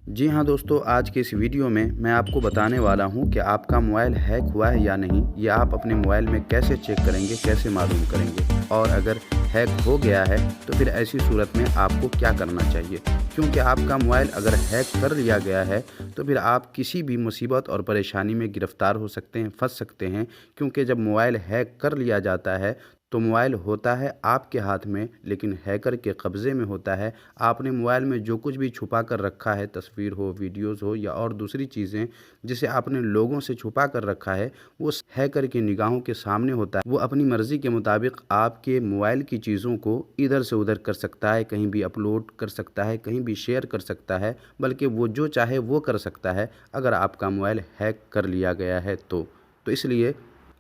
जी हाँ दोस्तों, आज के इस वीडियो में मैं आपको बताने वाला हूँ कि आपका मोबाइल हैक हुआ है या नहीं। ये आप अपने मोबाइल में कैसे चेक करेंगे, कैसे मालूम करेंगे, और अगर हैक हो गया है तो फिर ऐसी सूरत में आपको क्या करना चाहिए। क्योंकि आपका मोबाइल अगर हैक कर लिया गया है तो फिर आप किसी भी मुसीबत और परेशानी में गिरफ़्तार हो सकते हैं, फँस सकते हैं। क्योंकि जब मोबाइल हैक कर लिया जाता है तो मोबाइल होता है आपके हाथ में, लेकिन हैकर के कब्ज़े में होता है। आपने मोबाइल में जो कुछ भी छुपा कर रखा है, तस्वीर हो, वीडियोज़ हो या और दूसरी चीज़ें, जिसे आपने लोगों से छुपा कर रखा है, वो हैकर की निगाहों के सामने होता है। वो अपनी मर्ज़ी के मुताबिक आपके मोबाइल की चीज़ों को इधर से उधर कर सकता है, कहीं भी अपलोड कर सकता है, कहीं भी शेयर कर सकता है, बल्कि वो जो चाहे वो कर सकता है अगर आपका मोबाइल हैक कर लिया गया है तो। इसलिए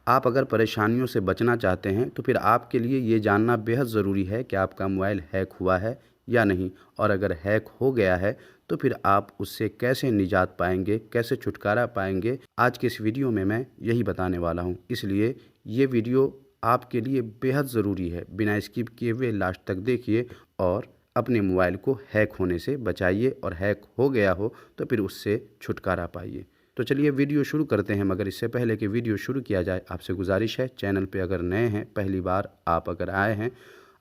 आप अगर परेशानियों से बचना चाहते हैं तो फिर आपके लिए ये जानना बेहद ज़रूरी है कि आपका मोबाइल हैक हुआ है या नहीं, और अगर हैक हो गया है तो फिर आप उससे कैसे निजात पाएंगे, कैसे छुटकारा पाएंगे। आज के इस वीडियो में मैं यही बताने वाला हूँ। इसलिए ये वीडियो आपके लिए बेहद ज़रूरी है। बिना स्किप किए हुए लास्ट तक देखिए और अपने मोबाइल को हैक होने से बचाइए, और हैक हो गया हो तो फिर उससे छुटकारा पाइए। तो चलिए वीडियो शुरू करते हैं। मगर इससे पहले कि वीडियो शुरू किया जाए, आपसे गुजारिश है, चैनल पे अगर नए हैं, पहली बार आप अगर आए हैं,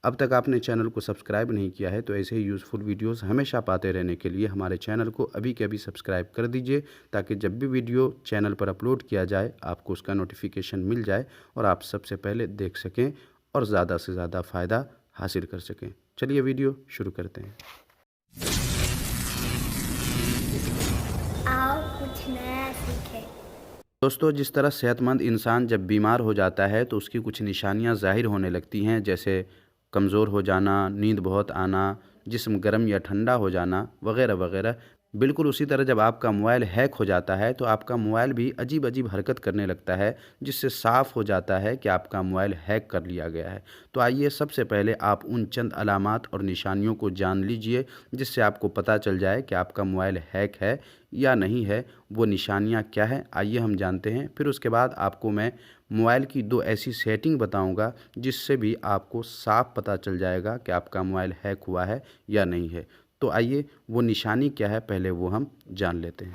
अब तक आपने चैनल को सब्सक्राइब नहीं किया है, तो ऐसे ही यूज़फुल वीडियोस हमेशा पाते रहने के लिए हमारे चैनल को अभी के अभी सब्सक्राइब कर दीजिए, ताकि जब भी वीडियो चैनल पर अपलोड किया जाए आपको उसका नोटिफिकेशन मिल जाए और आप सबसे पहले देख सकें और ज़्यादा से ज़्यादा फ़ायदा हासिल कर सकें। चलिए वीडियो शुरू करते हैं। आओ कुछ नया सीखें। दोस्तों, जिस तरह सेहतमंद इंसान जब बीमार हो जाता है तो उसकी कुछ निशानियां ज़ाहिर होने लगती हैं, जैसे कमज़ोर हो जाना, नींद बहुत आना, जिस्म गर्म या ठंडा हो जाना, वगैरह वगैरह। बिल्कुल उसी तरह जब आपका मोबाइल हैक हो जाता है तो आपका मोबाइल भी अजीब अजीब हरकत करने लगता है, जिससे साफ़ हो जाता है कि आपका मोबाइल हैक कर लिया गया है। तो आइए सबसे पहले आप उन चंद अलामात और निशानियों को जान लीजिए, जिससे आपको पता चल जाए कि आपका मोबाइल हैक है या नहीं है। वो निशानियाँ क्या हैं, आइए हम जानते हैं। फिर उसके बाद आपको मैं मोबाइल की दो ऐसी सेटिंग बताऊंगा जिससे भी आपको साफ पता चल जाएगा कि आपका मोबाइल हैक हुआ है या नहीं है। तो आइए वो निशानी क्या है, पहले वो हम जान लेते हैं।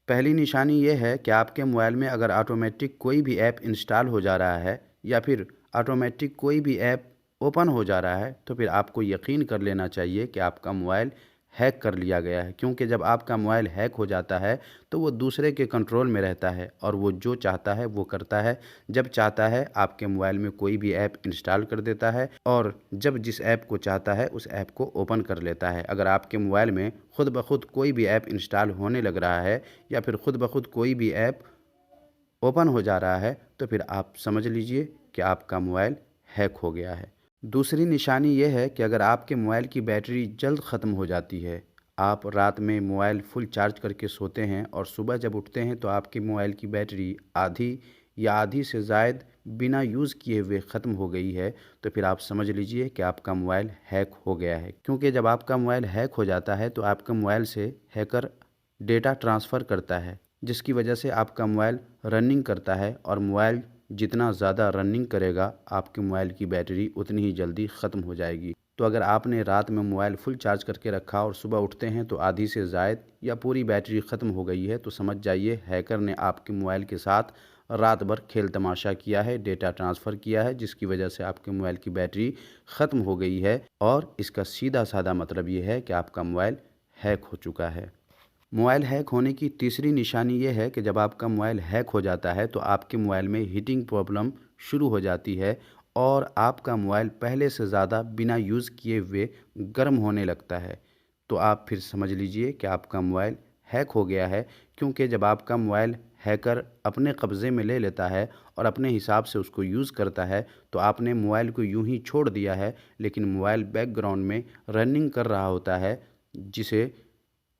पहली निशानी ये है कि आपके मोबाइल में अगर ऑटोमेटिक कोई भी ऐप इंस्टॉल हो जा रहा है या फिर ऑटोमेटिक कोई भी ऐप ओपन हो जा रहा है, तो फिर आपको यकीन कर लेना चाहिए कि आपका मोबाइल हैक कर लिया गया है। क्योंकि जब आपका मोबाइल हैक हो जाता है तो वो दूसरे के कंट्रोल में रहता है और वो जो चाहता है वो करता है। जब चाहता है आपके मोबाइल में कोई भी ऐप इंस्टॉल कर देता है, और जब जिस ऐप को चाहता है उस ऐप को ओपन कर लेता है। अगर आपके मोबाइल में खुद ब खुद कोई भी ऐप इंस्टॉल होने लग रहा है या फिर खुद ब खुद कोई भी ऐप ओपन हो जा रहा है, तो फिर आप समझ लीजिए कि आपका मोबाइल हैक हो गया है। दूसरी निशानी ये है कि अगर आपके मोबाइल की बैटरी जल्द ख़त्म हो जाती है, आप रात में मोबाइल फुल चार्ज करके सोते हैं और सुबह जब उठते हैं तो आपके मोबाइल की बैटरी आधी या आधी से ज़ायद बिना यूज़ किए हुए ख़त्म हो गई है, तो फिर आप समझ लीजिए कि आपका मोबाइल हैक हो गया है। क्योंकि जब आपका मोबाइल हैक हो जाता है तो आपके मोबाइल से हैकर डेटा ट्रांसफ़र करता है, जिसकी वजह से आपका मोबाइल रनिंग करता है, और मोबाइल जितना ज़्यादा रनिंग करेगा आपके मोबाइल की बैटरी उतनी ही जल्दी ख़त्म हो जाएगी। तो अगर आपने रात में मोबाइल फुल चार्ज करके रखा और सुबह उठते हैं तो आधी से ज़ायद या पूरी बैटरी ख़त्म हो गई है, तो समझ जाइए हैकर ने आपके मोबाइल के साथ रात भर खेल तमाशा किया है, डेटा ट्रांसफ़र किया है, जिसकी वजह से आपके मोबाइल की बैटरी ख़त्म हो गई है। और इसका सीधा साधा मतलब ये है कि आपका मोबाइल हैक हो चुका है। मोबाइल हैक होने की तीसरी निशानी ये है कि जब आपका मोबाइल हैक हो जाता है तो आपके मोबाइल में हीटिंग प्रॉब्लम शुरू हो जाती है, और आपका मोबाइल पहले से ज़्यादा बिना यूज़ किए हुए गर्म होने लगता है। तो आप फिर समझ लीजिए कि आपका मोबाइल हैक हो गया है। क्योंकि जब आपका मोबाइल हैकर अपने कब्ज़े में ले लेता है और अपने हिसाब से उसको यूज़ करता है, तो आपने मोबाइल को यूं ही छोड़ दिया है, लेकिन मोबाइल बैकग्राउंड में रनिंग कर रहा होता है, जिसे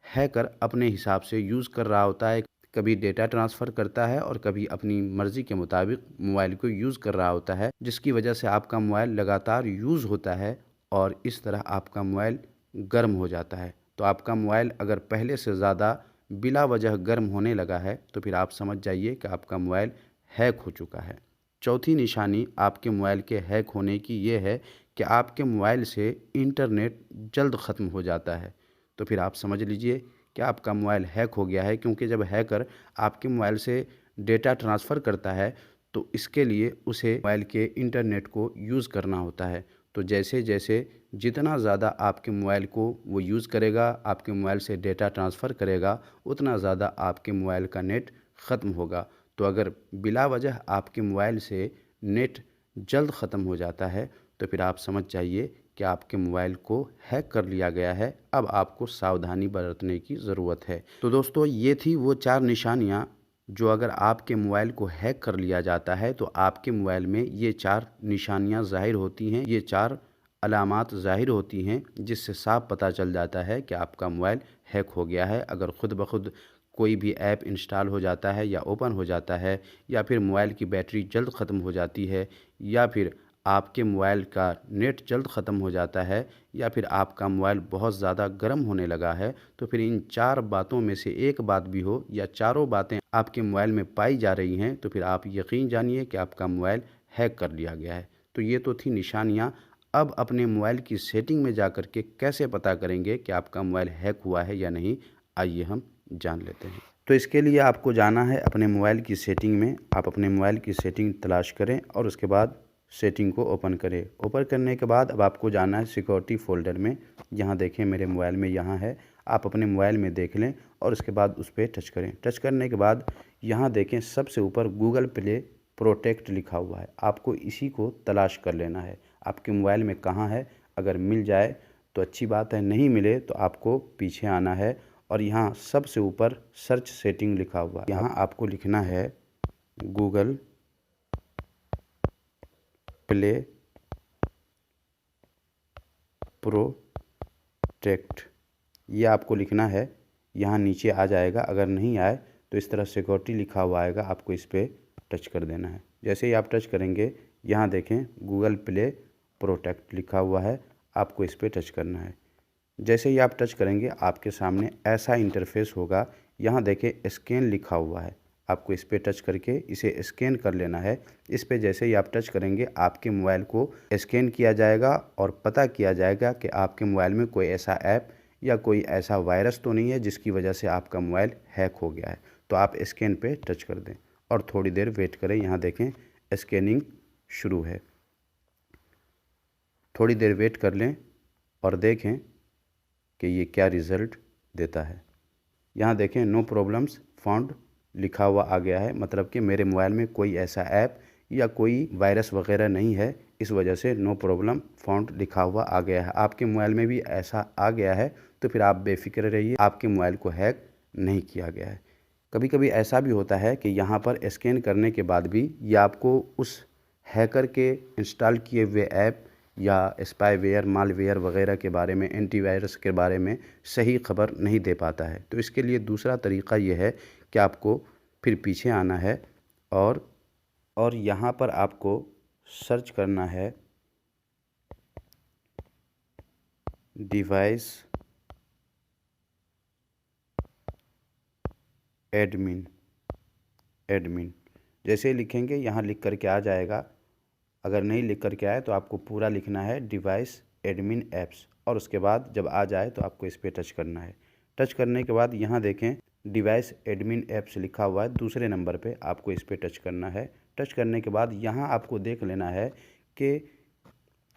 हैकर अपने हिसाब से यूज़ कर रहा होता है। कभी डेटा ट्रांसफ़र करता है और कभी अपनी मर्ज़ी के मुताबिक मोबाइल को यूज़ कर रहा होता है, जिसकी वजह से आपका मोबाइल लगातार यूज़ होता है और इस तरह आपका मोबाइल गर्म हो जाता है। तो आपका मोबाइल अगर पहले से ज़्यादा बिला वजह गर्म होने लगा है तो फिर आप समझ जाइए कि आपका मोबाइल हैक हो चुका है। चौथी निशानी आपके मोबाइल के हैक होने की ये है कि आपके मोबाइल से इंटरनेट जल्द ख़त्म हो जाता है। तो फिर आप समझ लीजिए कि आपका मोबाइल हैक हो गया है, क्योंकि जब हैकर आपके मोबाइल से डेटा ट्रांसफ़र करता है तो इसके लिए उसे मोबाइल के इंटरनेट को यूज़ करना होता है। तो जैसे जैसे जितना ज़्यादा आपके मोबाइल को वो यूज़ करेगा, आपके मोबाइल से डेटा ट्रांसफ़र करेगा, उतना ज़्यादा आपके मोबाइल का नेट ख़त्म होगा। तो अगर बिला वजह आपके मोबाइल से नेट जल्द ख़त्म हो जाता है तो फिर आप समझ जाइए कि आपके मोबाइल को हैक कर लिया गया है। अब आपको सावधानी बरतने की ज़रूरत है। तो दोस्तों, ये थी वो 4 निशानियाँ जो अगर आपके मोबाइल को हैक कर लिया जाता है तो आपके मोबाइल में ये 4 निशानियाँ ज़ाहिर होती हैं, ये 4 अलामात ज़ाहिर होती हैं, जिससे साफ पता चल जाता है कि आपका मोबाइल हैक हो गया है। अगर ख़ुद ब खुद कोई भी ऐप इंस्टॉल हो जाता है या ओपन हो जाता है, या फिर मोबाइल की बैटरी जल्द ख़त्म हो जाती है, या फिर आपके मोबाइल का नेट जल्द ख़त्म हो जाता है, या फिर आपका मोबाइल बहुत ज़्यादा गर्म होने लगा है, तो फिर इन 4 बातों में से एक बात भी हो या चारों बातें आपके मोबाइल में पाई जा रही हैं तो फिर आप यकीन जानिए कि आपका मोबाइल हैक कर लिया गया है। तो ये तो थी निशानियाँ। अब अपने मोबाइल की सेटिंग में जा कर के कैसे पता करेंगे कि आपका मोबाइल हैक हुआ है या नहीं, आइए हम जान लेते हैं। तो इसके लिए आपको जाना है अपने मोबाइल की सेटिंग में। आप अपने मोबाइल की सेटिंग तलाश करें और उसके बाद सेटिंग को ओपन करें। ओपन करने के बाद अब आपको जाना है सिक्योरिटी फ़ोल्डर में। यहाँ देखें मेरे मोबाइल में यहाँ है, आप अपने मोबाइल में देख लें और उसके बाद उस पर टच करें। टच करने के बाद यहाँ देखें सबसे ऊपर गूगल प्ले प्रोटेक्ट लिखा हुआ है, आपको इसी को तलाश कर लेना है। आपके मोबाइल में कहाँ है, अगर मिल जाए तो अच्छी बात है, नहीं मिले तो आपको पीछे आना है और यहाँ सबसे ऊपर सर्च सेटिंग लिखा हुआ है, यहाँ आपको लिखना है गूगल प्ले प्रोटेक्ट, ये आपको लिखना है। यहाँ नीचे आ जाएगा, अगर नहीं आए तो इस तरह सिक्योरिटी लिखा हुआ आएगा, आपको इस पर टच कर देना है। जैसे ही आप टच करेंगे यहाँ देखें गूगल प्ले प्रोटेक्ट लिखा हुआ है, आपको इस पर टच करना है। जैसे ही आप टच करेंगे आपके सामने ऐसा इंटरफेस होगा। यहाँ देखें स्कैन लिखा हुआ है, आपको इस पर टच करके इसे स्कैन कर लेना है। इस पर जैसे ही आप टच करेंगे आपके मोबाइल को स्कैन किया जाएगा और पता किया जाएगा कि आपके मोबाइल में कोई ऐसा ऐप या कोई ऐसा वायरस तो नहीं है जिसकी वजह से आपका मोबाइल हैक हो गया है। तो आप स्कैन पे टच कर दें और थोड़ी देर वेट करें। यहाँ देखें स्कैनिंग शुरू है, थोड़ी देर वेट कर लें और देखें कि ये क्या रिज़ल्ट देता है। यहाँ देखें नो प्रॉब्लम्स फाउंड लिखा हुआ आ गया है, मतलब कि मेरे मोबाइल में कोई ऐसा ऐप या कोई वायरस वगैरह नहीं है, इस वजह से नो प्रॉब्लम फाउंड लिखा हुआ आ गया है। आपके मोबाइल में भी ऐसा आ गया है तो फिर आप बेफिक्र रहिए, आपके मोबाइल को हैक नहीं किया गया है। कभी कभी ऐसा भी होता है कि यहाँ पर स्कैन करने के बाद भी ये आपको उस हैकर के इंस्टॉल किए हुए ऐप या स्पाईवेयर मालवेयर वगैरह के बारे में, एंटीवायरस के बारे में सही खबर नहीं दे पाता है। तो इसके लिए दूसरा तरीक़ा ये है कि आपको फिर पीछे आना है और यहाँ पर आपको सर्च करना है डिवाइस एडमिन। जैसे लिखेंगे यहाँ लिख करके आ जाएगा, अगर नहीं लिख करके आए तो आपको पूरा लिखना है डिवाइस एडमिन ऐप्स, और उसके बाद जब आ जाए तो आपको इस पर टच करना है। टच करने के बाद यहाँ देखें डिवाइस एडमिन ऐप्स लिखा हुआ है, दूसरे नंबर पे आपको इस पर टच करना है। टच करने के बाद यहाँ आपको देख लेना है कि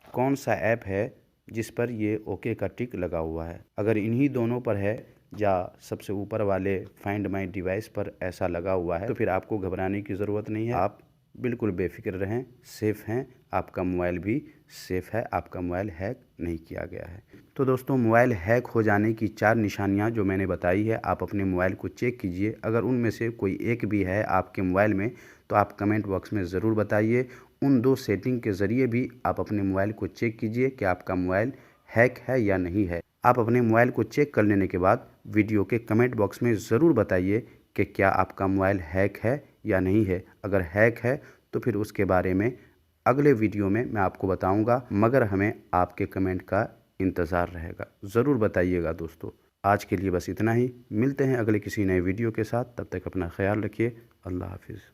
कौन सा ऐप है जिस पर ये ओके का टिक लगा हुआ है। अगर इन्हीं दोनों पर है या सबसे ऊपर वाले फाइंड माई डिवाइस पर ऐसा लगा हुआ है तो फिर आपको घबराने की ज़रूरत नहीं है, आप बिल्कुल बेफिक्र रहें, सेफ़ हैं, आपका मोबाइल भी सेफ़ है, आपका मोबाइल हैक नहीं किया गया है। तो दोस्तों, मोबाइल हैक हो जाने की 4 निशानियां जो मैंने बताई है, आप अपने मोबाइल को चेक कीजिए। अगर उनमें से कोई एक भी है आपके मोबाइल में तो आप कमेंट बॉक्स में ज़रूर बताइए। उन 2 सेटिंग के ज़रिए भी आप अपने मोबाइल को चेक कीजिए कि आपका मोबाइल हैक है या नहीं है। आप अपने मोबाइल को चेक कर लेने के बाद वीडियो के कमेंट बॉक्स में ज़रूर बताइए कि क्या आपका मोबाइल हैक है या नहीं है। अगर हैक है तो फिर उसके बारे में अगले वीडियो में मैं आपको बताऊंगा, मगर हमें आपके कमेंट का इंतज़ार रहेगा। ज़रूर बताइएगा दोस्तों। आज के लिए बस इतना ही, मिलते हैं अगले किसी नए वीडियो के साथ, तब तक अपना ख्याल रखिए। अल्लाह हाफिज़।